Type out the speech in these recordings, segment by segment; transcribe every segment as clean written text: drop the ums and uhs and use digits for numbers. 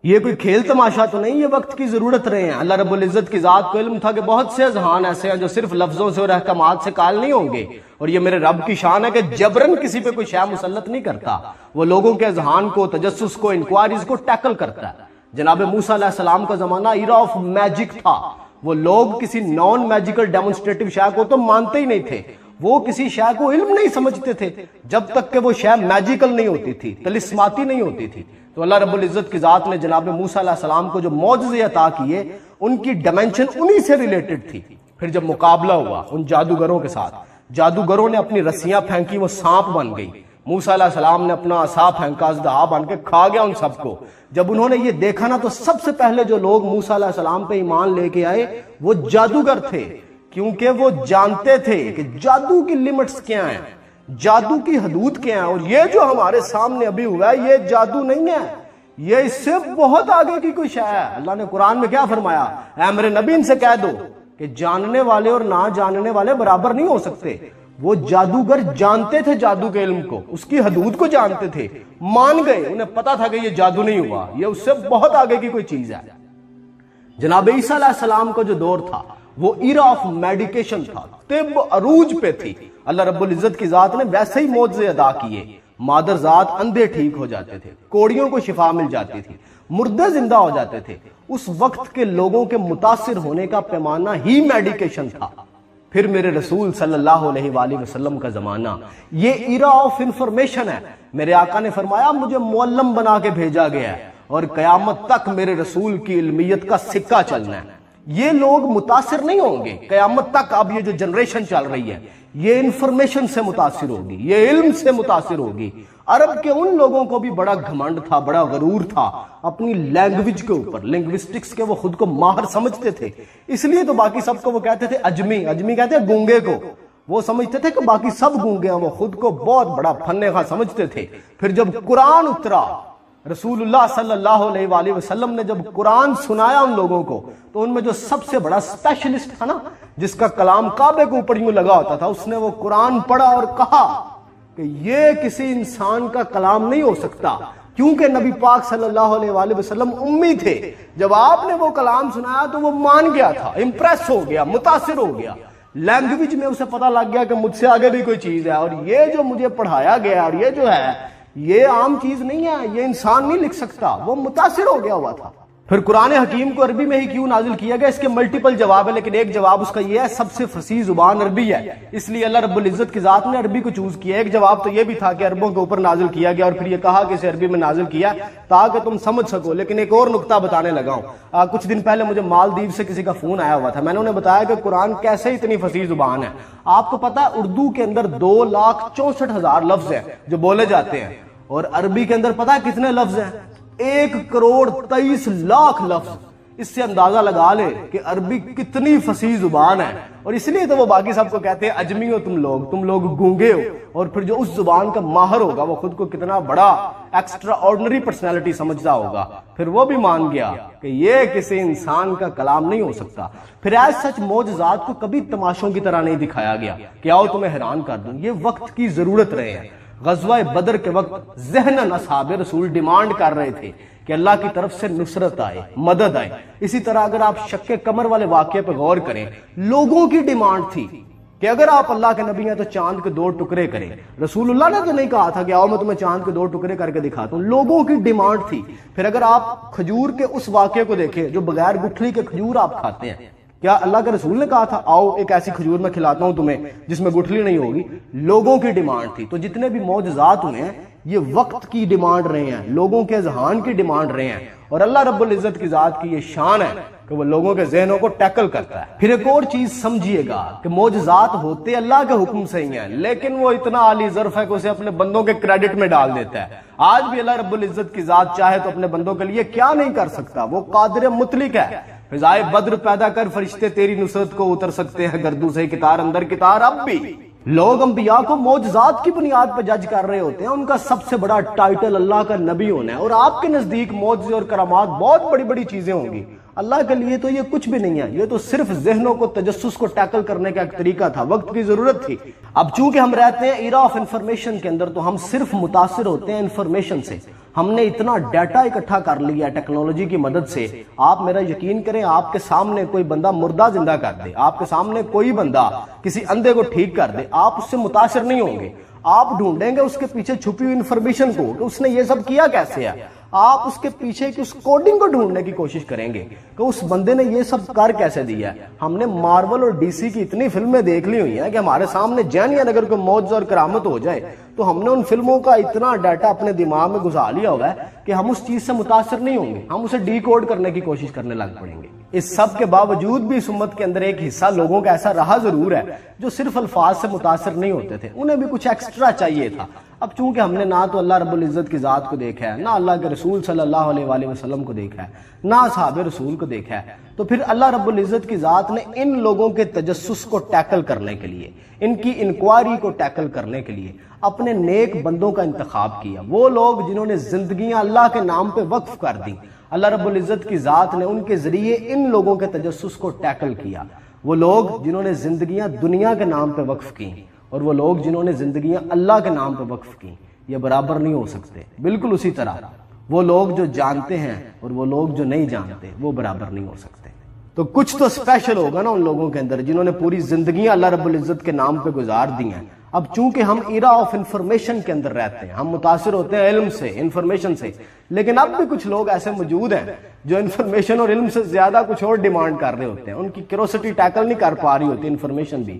یہ کوئی کھیل تماشا تو نہیں، یہ وقت کی ضرورت رہے ہیں۔ اللہ رب العزت کی ذات کو علم تھا کہ بہت سے اذہان ایسے ہیں جو صرف لفظوں سے اور احکامات سے قائل نہیں ہوں گے، اور یہ میرے رب کی شان ہے کہ جبرن کسی پہ کوئی شے مسلط نہیں کرتا، وہ لوگوں کے اذہان کو، تجسس کو، انکوائریز کو ٹیکل کرتا ہے۔ جناب موسیٰ علیہ السلام کا زمانہ ایرا آف میجک تھا، وہ لوگ کسی نان میجیکل ڈیمونسٹریٹو شے کو تو مانتے ہی نہیں تھے، وہ کسی شے کو علم نہیں سمجھتے تھے جب تک کہ وہ شے میجیکل نہیں ہوتی تھی، طلسماتی نہیں ہوتی تھی۔ تو اللہ رب العزت کی ذات نے جناب موسیٰ علیہ السلام کو جو معجزے عطا کیے، ان کی ڈیمنشن انہی سے ریلیٹڈ تھی۔ پھر جب مقابلہ ہوا ان جادوگروں کے ساتھ، جادوگروں نے اپنی رسیاں پھینکی، وہ سانپ بن گئی۔ موسیٰ علیہ السلام نے اپنا عصا پھینکا، اژدہا بن کے کھا گیا ان سب کو۔ جب انہوں نے یہ دیکھا نا، تو سب سے پہلے جو لوگ موسیٰ علیہ السلام پہ ایمان لے کے آئے وہ جادوگر تھے، کیونکہ وہ جانتے تھے کہ جادو کی لیمٹس کیا ہیں، جادو کی حدود کیا ہیں، اور یہ جو ہمارے سامنے ابھی ہوا ہے یہ جادو نہیں ہے، یہ اس سے بہت آگے کی کوئی شے ہے۔ اللہ نے قرآن میں کیا فرمایا؟ اے میرے نبی ان سے کہہ دو کہ جاننے والے اور نہ جاننے والے برابر نہیں ہو سکتے۔ وہ جادوگر جانتے تھے جادو کے علم کو، اس کی حدود کو جانتے تھے، مان گئے، انہیں پتا تھا کہ یہ جادو نہیں ہوا، یہ اس سے بہت آگے کی کوئی چیز ہے۔ جناب عیسیٰ علیہ السلام کا جو دور تھا وہ ایرا آف میڈیکیشن تھا، طب عروج پہ تھی۔ اللہ رب العزت کی ذات نے ویسے ہی معجزے ادا کیے، مادر ذات اندھے ٹھیک ہو جاتے تھے، کوڑیوں کو شفا مل جاتی تھی، مردے زندہ ہو جاتے تھے۔ اس وقت کے لوگوں کے متاثر ہونے کا پیمانہ ہی میڈیکیشن تھا۔ پھر میرے رسول صلی اللہ علیہ وآلہ وسلم کا زمانہ، یہ ایرا آف انفارمیشن ہے۔ میرے آقا نے فرمایا مجھے معلم بنا کے بھیجا گیا ہے، اور قیامت تک میرے رسول کی علمیت کا سکہ چلنا ہے۔ یہ لوگ متاثر نہیں ہوں گے قیامت تک۔ اب یہ جو جنریشن چل رہی ہے یہ انفارمیشن سے متاثر ہوگی، یہ علم سے متاثر ہوگی۔ عرب کے ان لوگوں کو بھی بڑا گھمنڈ تھا، بڑا غرور تھا اپنی لینگویج کے اوپر، لنگوسٹکس کے وہ خود کو ماہر سمجھتے تھے، اس لیے تو باقی سب کو وہ کہتے تھے اجمی، اجمی کہتے ہیں گونگے کو۔ وہ سمجھتے تھے کہ باقی سب گونگے ہیں، وہ خود کو بہت بڑا فن خواہ سمجھتے تھے۔ پھر جب قرآن اترا، رسول اللہ صلی اللہ علیہ وآلہ وسلم نے جب قرآن سنایا ان لوگوں کو، تو ان میں جو سب سے بڑا اسپیشلسٹ تھا نا، جس کا کلام کعبے کے اوپر یوں لگا ہوتا تھا، اس نے وہ قرآن پڑھا اور کہا کہ یہ کسی انسان کا کلام نہیں ہو سکتا، کیونکہ نبی پاک صلی اللہ علیہ وآلہ وسلم امی تھے۔ جب آپ نے وہ کلام سنایا تو وہ مان گیا تھا، امپریس ہو گیا، متاثر ہو گیا، لینگویج میں اسے پتہ لگ گیا کہ مجھ سے آگے بھی کوئی چیز ہے، اور یہ جو مجھے پڑھایا گیا اور یہ جو ہے یہ عام چیز نہیں ہے، یہ انسان نہیں لکھ سکتا۔ وہ متاثر ہو گیا ہوا تھا۔ پھر قرآن حکیم کو عربی میں ہی کیوں نازل کیا گیا؟ اس کے ملٹیپل جواب ہے، لیکن ایک جواب اس کا یہ ہے سب سے فصیح زبان عربی ہے، اس لیے اللہ رب العزت کی ذات نے عربی کو چوز کیا۔ ایک جواب تو یہ بھی تھا کہ عربوں کے اوپر نازل کیا گیا، اور پھر یہ کہا کہ اسے عربی میں نازل کیا تاکہ تم سمجھ سکو۔ لیکن ایک اور نقطہ بتانے لگا ہوں، کچھ دن پہلے مجھے مالدیو سے کسی کا فون آیا ہوا تھا، میں نے انہیں بتایا کہ قرآن کیسے اتنی فصیح زبان ہے۔ آپ کو پتا ہے اردو کے اندر 2,64,000 لفظ ہیں جو بولے جاتے ہیں، اور عربی کے اندر پتا ہے کتنے لفظ ہیں؟ 1,23,00,000 لفظ۔ اس سے اندازہ لگا لے کہ عربی کتنی فصیح زبان ہے، اور اس لیے تو وہ باقی سب کو کہتے ہیں اجمی ہو تم لوگ گونگے ہو۔ اور پھر جو اس زبان کا ماہر ہوگا وہ خود کو کتنا بڑا ایکسٹرا آرڈنری پرسنالٹی سمجھتا ہوگا، پھر وہ بھی مان گیا کہ یہ کسی انسان کا کلام نہیں ہو سکتا۔ پھر ایز سچ معجزات کو کبھی تماشوں کی طرح نہیں دکھایا گیا کہ آؤ تمہیں حیران کر دوں، یہ وقت کی ضرورت رہے ہیں۔ غزوہ بدر کے وقت ذہناً اصحاب رسول ڈیمانڈ کر رہے تھے کہ اللہ کی طرف سے نصرت آئے، مدد آئے۔ اسی طرح اگر آپ شق قمر والے واقعے پہ غور کریں، لوگوں کی ڈیمانڈ تھی کہ اگر آپ اللہ کے نبی ہیں تو چاند کے 2 ٹکڑے کریں۔ رسول اللہ نے تو نہیں کہا تھا کہ آؤ میں تمہیں چاند کے 2 ٹکڑے کر کے دکھاتا ہوں، لوگوں کی ڈیمانڈ تھی۔ پھر اگر آپ کھجور کے اس واقعے کو دیکھیں جو بغیر گٹھلی کے کھجور آپ کھاتے ہیں، کیا اللہ کے رسول نے کہا تھا آؤ ایک ایسی کھجور میں کھلاتا ہوں تمہیں جس میں گٹھلی نہیں ہوگی؟ لوگوں کی ڈیمانڈ تھی۔ تو جتنے بھی معجزات ہوئے ہیں یہ وقت کی ڈیمانڈ رہے ہیں، لوگوں کے اذہان کی ڈیمانڈ رہے ہیں، اور اللہ رب العزت کی ذات کی یہ شان ہے کہ وہ لوگوں کے ذہنوں کو ٹیکل کرتا ہے۔ پھر ایک اور چیز سمجھیے گا کہ معجزات ہوتے اللہ کے حکم سے ہی ہیں، لیکن وہ اتنا عالی ظرف ہے کہ اسے اپنے بندوں کے کریڈٹ میں ڈال دیتا ہے۔ آج بھی اللہ رب العزت کی ذات چاہے تو اپنے بندوں کے لیے کیا نہیں کر سکتا، وہ قادر مطلق ہے۔ فضائے بدر پیدا کر فرشتے تیری نصرت کو اتر سکتے ہیں گردوں سے کتار اندر کتار۔ اب بھی لوگ انبیاء کو معجزات کی بنیاد پر جج کر رہے ہوتے ہیں، ان کا سب سے بڑا ٹائٹل اللہ کا نبی ہونا ہے، اور آپ کے نزدیک معجزے اور کرامات بہت بڑی بڑی چیزیں ہوں گی۔ اللہ کے لیے تو یہ کچھ بھی نہیں ہے، یہ تو صرف ذہنوں کو تجسس کو ٹیکل کرنے کا ایک طریقہ تھا، وقت کی ضرورت تھی۔ اب چونکہ ہم رہتے ہیں ایرا آف انفارمیشن کے اندر، تو ہم صرف متاثر ہوتے ہیں انفارمیشن سے۔ ہم نے اتنا ڈیٹا اکٹھا کر لیا ٹیکنالوجی کی مدد سے، آپ میرا یقین کریں، آپ کے سامنے کوئی بندہ مردہ زندہ کر دے، آپ کے سامنے کوئی بندہ کسی اندھے کو ٹھیک کر دے، آپ اس سے متاثر نہیں ہوں گے۔ آپ ڈھونڈیں گے اس کے پیچھے چھپی ہوئی انفارمیشن کو کہ اس نے یہ سب کیا کیسے ہے، آپ اس کے پیچھے کی اس کوڈنگ کو ڈھونڈنے کی کوشش کریں گے کہ اس بندے نے یہ سب کر کیسے دیا ہے۔ ہم نے مارول اور ڈی سی کی اتنی فلمیں دیکھ لی ہوئی ہیں کہ ہمارے سامنے جینین اگر کوئی معجزہ اور کرامت ہو جائے تو ہم نے ان فلموں کا اتنا ڈیٹا اپنے دماغ میں گھسا لیا ہوگا ہے کہ ہم اس چیز سے متاثر نہیں ہوں گے، ہم اسے ڈی کوڈ کرنے کی کوشش کرنے لگ پڑیں گے۔ اس سب کے باوجود بھی اس امت کے اندر ایک حصہ لوگوں کا ایسا رہا ضرور ہے جو صرف الفاظ سے متاثر نہیں ہوتے تھے، انہیں بھی کچھ ایکسٹرا چاہیے تھا۔ اب چونکہ ہم نے نہ تو اللہ رب العزت کی ذات کو دیکھا ہے، نہ اللہ کے رسول صلی اللہ علیہ وآلہ وسلم کو دیکھا ہے، نہ اصحاب رسول کو دیکھا ہے، تو پھر اللہ رب العزت کی ذات نے ان لوگوں کے تجسس کو ٹیکل کرنے کے لیے، ان کی انکوائری کو ٹیکل کرنے کے لیے اپنے نیک بندوں کا انتخاب کیا۔ وہ لوگ جنہوں نے زندگیاں اللہ کے نام پہ وقف کر دیں، اللہ رب العزت کی ذات نے ان کے ذریعے ان لوگوں کے تجسس کو ٹیکل کیا۔ وہ لوگ جنہوں نے زندگیاں دنیا کے نام پہ وقف کی اور وہ لوگ جنہوں نے زندگیاں اللہ کے نام پہ وقف کی، یہ برابر نہیں ہو سکتے۔ بالکل اسی طرح وہ لوگ جو جانتے ہیں اور وہ لوگ جو نہیں جانتے وہ برابر نہیں ہو سکتے۔ تو کچھ تو اسپیشل ہوگا نا ان لوگوں کے اندر جنہوں نے پوری زندگیاں اللہ رب العزت کے نام پہ گزار دی ہیں۔ اب چونکہ ہم ایرا آف انفارمیشن کے اندر رہتے ہیں، ہم متاثر ہوتے ہیں علم سے، انفارمیشن سے، لیکن اب بھی کچھ لوگ ایسے موجود ہیں جو انفارمیشن اور علم سے زیادہ کچھ اور ڈیمانڈ کر رہے ہوتے ہیں، ان کی کیوریوسٹی ٹیکل نہیں کر پا رہی ہوتی انفارمیشن بھی۔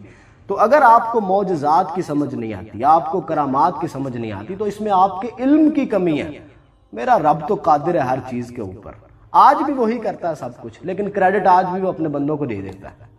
تو اگر آپ کو معجزات کی سمجھ نہیں آتی، آپ کو کرامات کی سمجھ نہیں آتی، تو اس میں آپ کے علم کی کمی ہے۔ میرا رب تو قادر ہے ہر چیز کے اوپر، آج بھی وہی کرتا ہے سب کچھ، لیکن کریڈٹ آج بھی وہ اپنے بندوں کو دے دیتا ہے۔